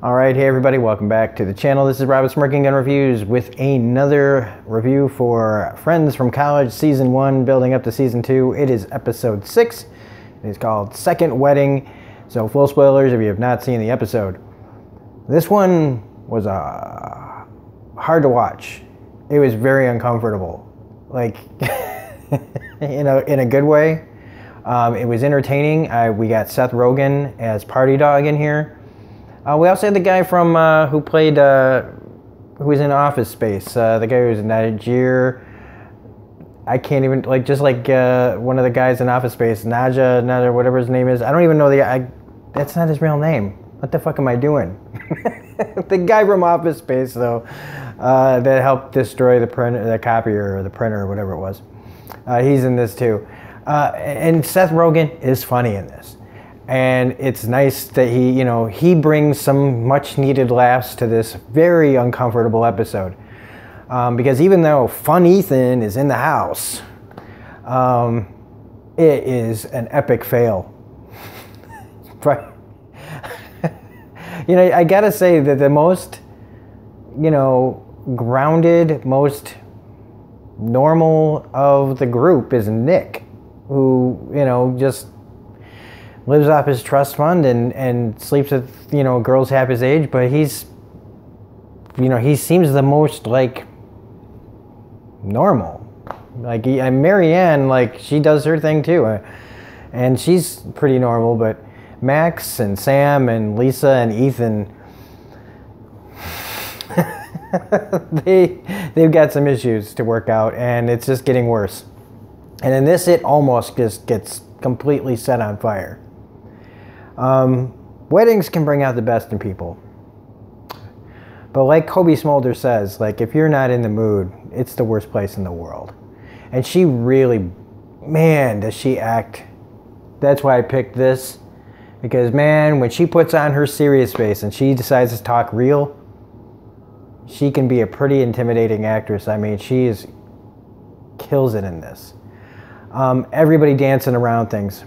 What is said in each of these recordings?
Alright, hey everybody, welcome back to the channel. This is Robert Smirking Gun Reviews with another review for Friends from College Season 1 building up to Season 2. It is Episode 6. It is called Second Wedding. So full spoilers if you have not seen the episode. This one was hard to watch. It was very uncomfortable. Like, in a good way. It was entertaining. We got Seth Rogen as Party Dog in here. We also had the guy from who was in Office Space. The guy who was Najir. I can't even one of the guys in Office Space, Naja, whatever his name is. I don't even know that's not his real name. What the fuck am I doing? The guy from Office Space, though, that helped destroy the copier or the printer or whatever it was. He's in this too, and Seth Rogen is funny in this. And it's nice that he brings some much needed laughs to this very uncomfortable episode. Because even though Fun Ethan is in the house, it is an epic fail. Right? I gotta say that the most, grounded, most normal of the group is Nick, who, just lives off his trust fund and sleeps with, girls half his age, but he seems the most, normal. And Marianne, she does her thing too, and she's pretty normal, but Max and Sam and Lisa and Ethan, they've got some issues to work out, and it's just getting worse. And in this, it almost just gets completely set on fire. Weddings can bring out the best in people. But like Kobe Smolder says, if you're not in the mood, it's the worst place in the world. And she really, man, does she act. That's why I picked this. Because, man, when she puts on her serious face and she decides to talk real, she can be a pretty intimidating actress. I mean, kills it in this. Everybody dancing around things.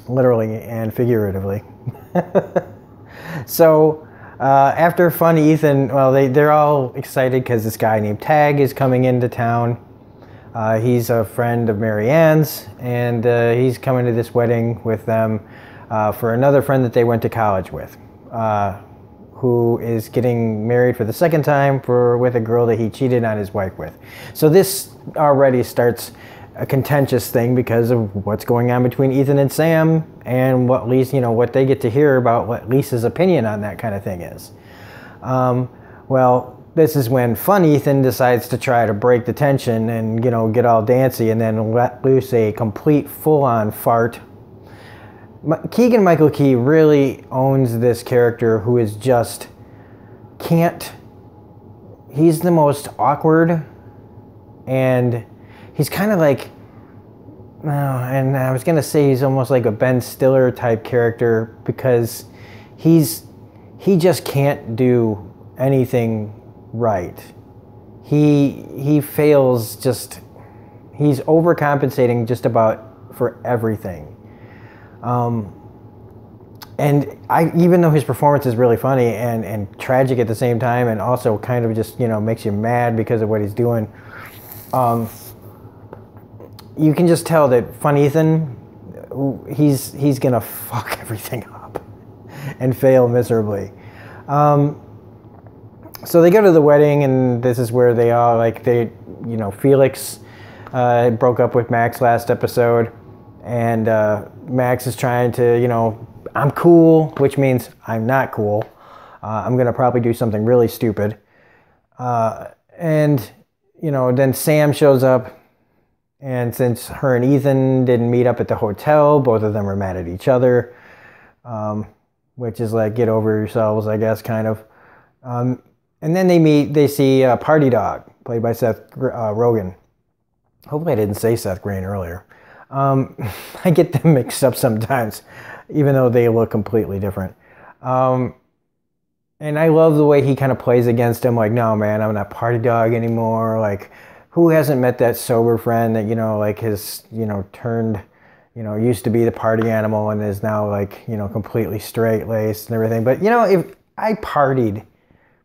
Literally and figuratively. So after Fun Ethan, well, they're all excited because this guy named Tag is coming into town. He's a friend of Marianne's, and he's coming to this wedding with them for another friend that they went to college with, who is getting married for the second time with a girl that he cheated on his wife with. So this already starts a contentious thing because of what's going on between Ethan and Sam, and what they get to hear about what Lisa's opinion on that kind of thing is. Well, this is when Fun Ethan decides to try to break the tension and get all dancy, and then let loose a complete full-on fart. Keegan-Michael Key really owns this character who is just he's the most awkward, and he's kind of and I was going to say he's almost like a Ben Stiller type character, because he just can't do anything right. He fails, he's overcompensating just about for everything. And even though his performance is really funny and tragic at the same time, and also kind of just, makes you mad because of what he's doing, you can just tell that Fun Ethan, he's gonna fuck everything up and fail miserably. So they go to the wedding, and this is where they all Felix broke up with Max last episode, and Max is trying to, I'm cool, which means I'm not cool. I'm gonna probably do something really stupid. And then Sam shows up. And since her and Ethan didn't meet up at the hotel, both of them are mad at each other, which is get over yourselves, I guess, kind of. And then they see Party Dog, played by Seth Rogen. Hopefully I didn't say Seth Green earlier. I get them mixed up sometimes, even though they look completely different. And I love the way he kind of plays against him, no, man, I'm not Party Dog anymore, who hasn't met that sober friend that, has, turned used to be the party animal and is now like, completely straight-laced and everything. But, if I partied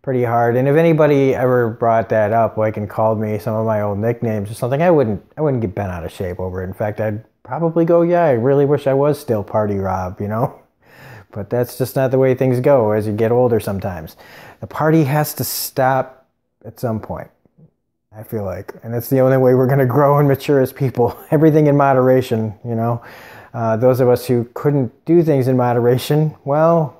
pretty hard, and if anybody ever brought that up, like, and called me some of my old nicknames or something, I wouldn't get bent out of shape over it. In fact, I'd probably go, yeah, I really wish I was still Party Rob, But that's just not the way things go as you get older sometimes. The party has to stop at some point, I feel like. And it's the only way we're going to grow and mature as people. Everything in moderation, Those of us who couldn't do things in moderation, well,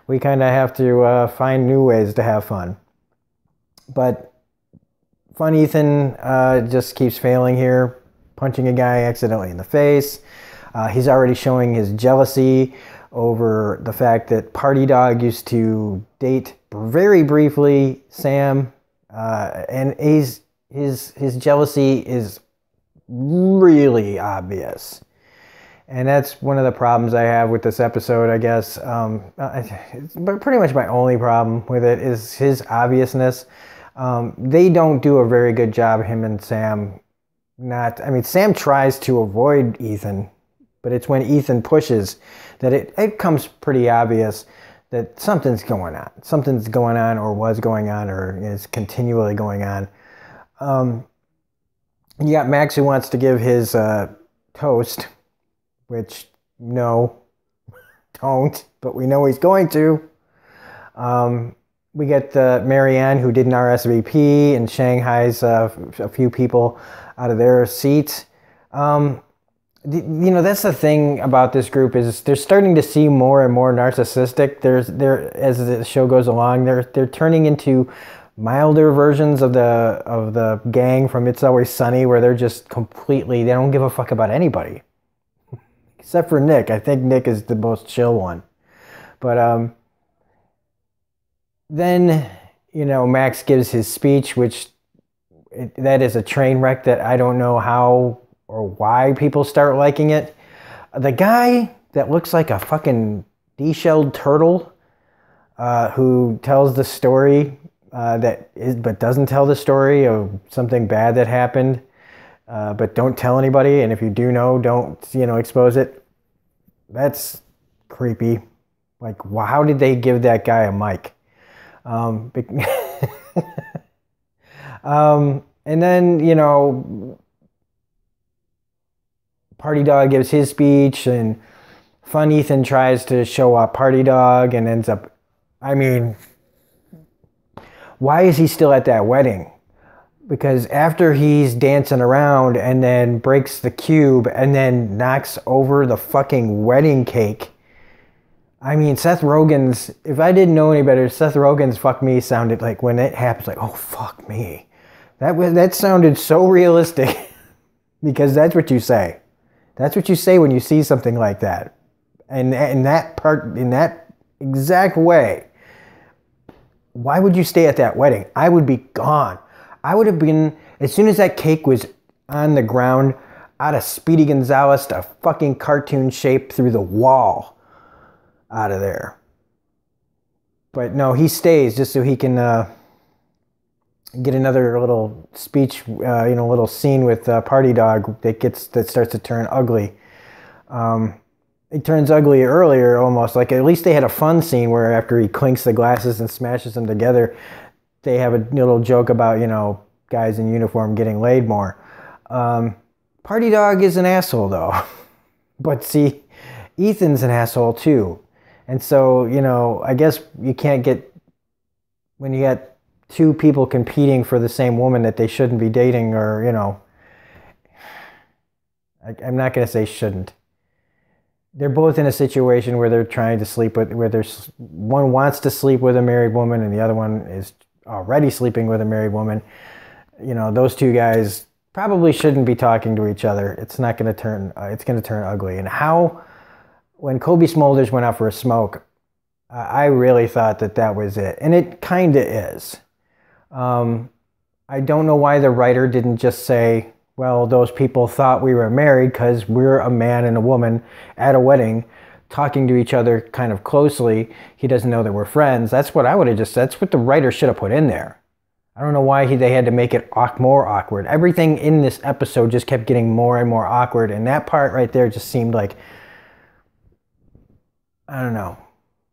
we kind of have to find new ways to have fun. But Fun Ethan just keeps failing here, punching a guy accidentally in the face. He's already showing his jealousy over the fact that Party Dog used to date very briefly Sam, and his jealousy is really obvious. And that's one of the problems I have with this episode, I guess. But pretty much my only problem with it is his obviousness. They don't do a very good job, him and Sam. Sam tries to avoid Ethan, but it's when Ethan pushes that it comes pretty obvious that something's going on. Something's going on, or was going on, or is continually going on. You got Max, who wants to give his toast, which, no, don't, but we know he's going to. We get Marianne, who did an RSVP and Shanghai's a few people out of their seats. That's the thing about this group, is they're starting to seem more and more narcissistic. As the show goes along, they're turning into milder versions of the gang from It's Always Sunny, where they're just completely, they don't give a fuck about anybody. Except for Nick. I think Nick is the most chill one. But then, Max gives his speech, which that is a train wreck that I don't know how or why people start liking it. The guy that looks like a fucking de-shelled turtle, who tells the story but doesn't tell the story of something bad that happened, but don't tell anybody, and if you do know, don't expose it. That's creepy. Like, how did they give that guy a mic? And then, Party Dog gives his speech, and Fun Ethan tries to show up Party Dog and ends up, why is he still at that wedding? Because after he's dancing around and then breaks the cube and then knocks over the fucking wedding cake. Seth Rogen's, if I didn't know any better, Seth Rogen's "fuck me" sounded like, when it happens, like, oh, fuck me. That sounded so realistic, because that's what you say. That's what you say when you see something like that. And in that exact way, why would you stay at that wedding? I would be gone. I would have been, as soon as that cake was on the ground, I'd have Speedy Gonzalez a fucking cartoon shape through the wall out of there. But no, he stays just so he can get another little speech, little scene with Party Dog that starts to turn ugly. It turns ugly earlier, almost. Like, at least they had a fun scene where after he clinks the glasses and smashes them together, they have a little joke about, guys in uniform getting laid more. Party Dog is an asshole, though. But see, Ethan's an asshole, too. And so, I guess you can't get, when you got two people competing for the same woman that they shouldn't be dating, or, I'm not going to say shouldn't. They're both in a situation where they're trying to sleep with, one wants to sleep with a married woman and the other one is already sleeping with a married woman. Those two guys probably shouldn't be talking to each other. It's going to turn ugly. And when Kobe Smulders went out for a smoke, I really thought that was it. And it kind of is. I don't know why the writer didn't just say, well, those people thought we were married because we're a man and a woman at a wedding talking to each other kind of closely. He doesn't know that we're friends. That's what I would have that's what the writer should have put in there. I don't know why they had to make it more awkward. Everything in this episode just kept getting more and more awkward, and that part right there just seemed like, I don't know,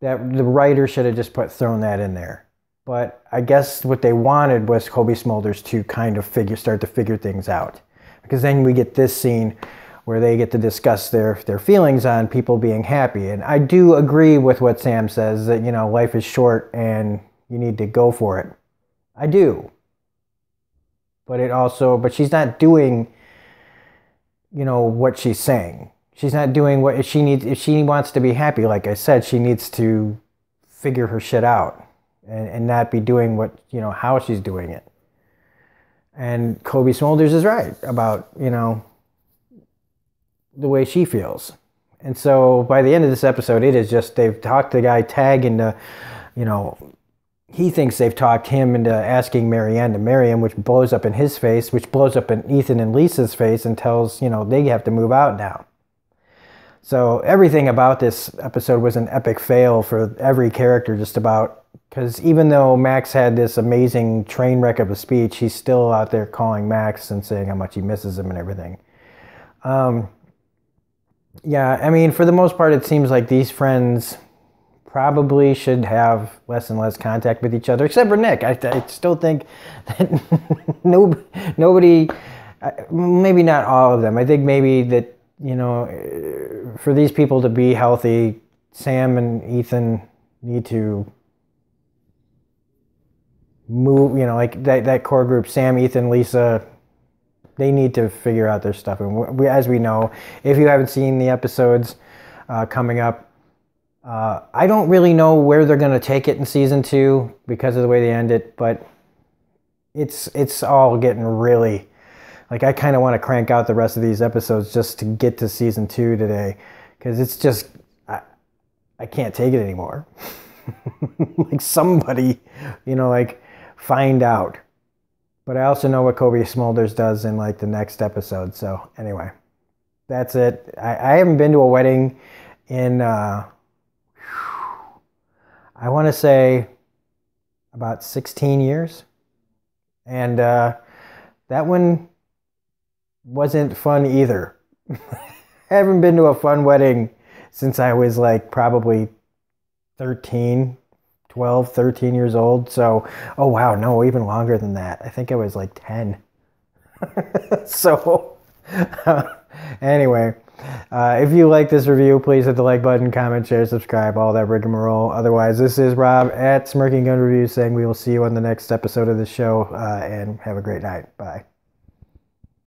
that the writer should have just thrown that in there. But I guess what they wanted was Cobie Smulders to kind of start to figure things out, because then we get this scene where they get to discuss their feelings on people being happy. And I do agree with what Sam says, that, you know, life is short and you need to go for it. I do. But she's not doing, you know, what she's saying. She's not doing what she needs. If she wants to be happy, like I said, she needs to figure her shit out and not be doing what, you know, how she's doing it. And Cobie Smulders is right about, you know, the way she feels. And so by the end of this episode, it is just, they've talked the guy Tag into, you know, he thinks they've talked him into asking Marianne to marry him, which blows up in his face, which blows up in Ethan and Lisa's face, and tells, you know, they have to move out now. So everything about this episode was an epic fail for every character, just about, because even though Max had this amazing train wreck of a speech, he's still out there calling Max and saying how much he misses him and everything. Yeah, I mean, for the most part, it seems like these friends probably should have less and less contact with each other, except for Nick. I still think that nobody, maybe not all of them. I think maybe that, you know, for these people to be healthy, Sam and Ethan need to move, you know, like that core group, Sam, Ethan, Lisa, they need to figure out their stuff. And as we know, if you haven't seen the episodes coming up, I don't really know where they're going to take it in season 2 because of the way they end it, but it's all getting really, like, I kind of want to crank out the rest of these episodes just to get to season 2 today, because it's just, I can't take it anymore. Like, somebody, you know, like, find out. But I also know what Cobie Smulders does in, like, the next episode. So anyway, that's it. I haven't been to a wedding in I want to say about 16 years. And that one wasn't fun either. I haven't been to a fun wedding since I was like probably 13 years old. So, oh wow, no, even longer than that. I think I was like 10. So, anyway, if you like this review, please hit the like button, comment, share, subscribe, all that rigmarole. Otherwise, this is Rob at Smirking Gun Reviews saying we will see you on the next episode of the show, and have a great night. Bye.